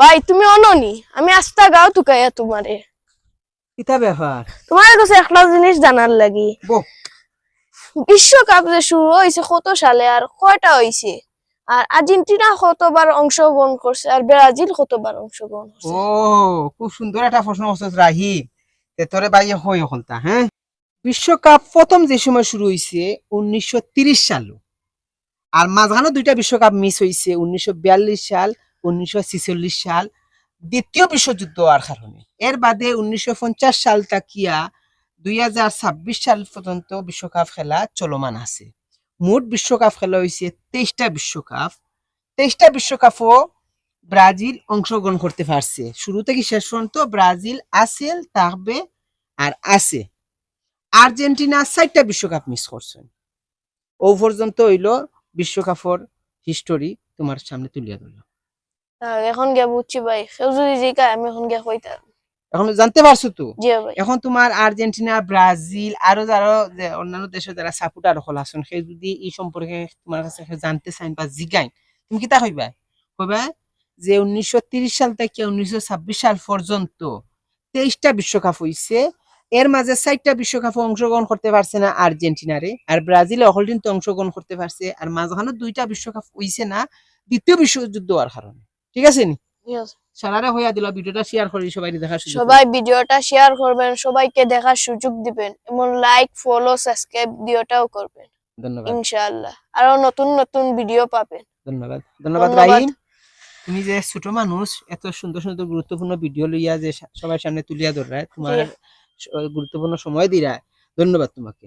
ভাই তুমি অননি আমি আস্তা গাও তুকাইয়া তোমারে কিতা ব্যাপার তোমার কাছে একটা জিনিস জানার লাগি বহ বিশ্বকাপ যে শুরু হয়েছে কত সালে আর কয়টা হয়েছে আর আর্জেন্টিনা কতবার অংশগ্রহণ করছে আর ব্রাজিল কতবার অংশগ্রহণ ও করছে খুব সুন্দর একটা প্রশ্ন করছিস রাহি তে তোরে ভাই হই হলতা হ্যাঁ বিশ্বকাপ প্রথম যে সময় শুরু হইছে 1930 সাল আর মাঝখানে দুইটা বিশ্বকাপ মিস হইছে 1942 সাল 1946 সাল দ্বিতীয় বিশ্বযুদ্ধ হওয়ার কারণে এর বাদে 1950 সাল তাকিয়া 2026 সাল পর্যন্ত বিশ্বকাপ খেলা চলমান আছে মোট বিশ্বকাপ খেলা হয়েছে 23টা বিশ্বকাপ 23টা বিশ্বকাপও ব্রাজিল অংশগ্রহণ করতে পারছে শুরু থেকে শেষ পর্যন্ত ব্রাজিল আসেল থাকবে আর আছে আর্জেন্টিনা 4টা বিশ্বকাপ মিস করছেন ও পর্যন্ত হইল বিশ্বকাপের হিস্টোরি তোমার সামনে তুলিয়া ধরলাম এখন গিয়া বুঝছি ভাই কেউ যদি জিকায় আমি এখন গিয়া কইতাম এখন জানতে পারছো তো জি ভাই এখন তোমার আর্জেন্টিনা ব্রাজিল আরো যারা যে অন্যান্য দেশের যারা সাপোর্টার হল আছেন সেই যদি এই সম্পর্কে তোমার কাছে কেউ জানতে চান বা জিগাইন তুমি কি তা কইবা কইবা যে 1930 সাল থেকে 1926 সাল পর্যন্ত 23টা বিশ্বকাপ হইছে এর মাঝে 4টা বিশ্বকাপে অংশগ্রহণ করতে পারছে না আর্জেন্টিনারে আর ব্রাজিল অকল কিন্তু অংশগ্রহণ করতে পারছে আর মাঝখানে 2টা বিশ্বকাপ হইছে না দ্বিতীয় বিশ্বযুদ্ধ হওয়ার কারণে ঠিক আছে নি Yes. সারারে হইয়া দিল ভিডিওটা শেয়ার করি সবাই দেখার সুযোগ সবাই ভিডিওটা শেয়ার করবেন সবাইকে দেখার সুযোগ দিবেন এমন লাইক ফলো সাবস্ক্রাইব ভিডিওটাও করবেন ধন্যবাদ ইনশাআল্লাহ আরো নতুন নতুন ভিডিও পাবেন ধন্যবাদ ধন্যবাদ ধন্যবাদ। রাহিম তুমি যে ছোট মানুষ এত সুন্দর সুন্দর গুরুত্বপূর্ণ ভিডিও লইয়া যে সবার সামনে তুলিয়া ধরায় তোমার জি। গুরুত্বপূর্ণ সময় দিরা ধন্যবাদ তোমাকে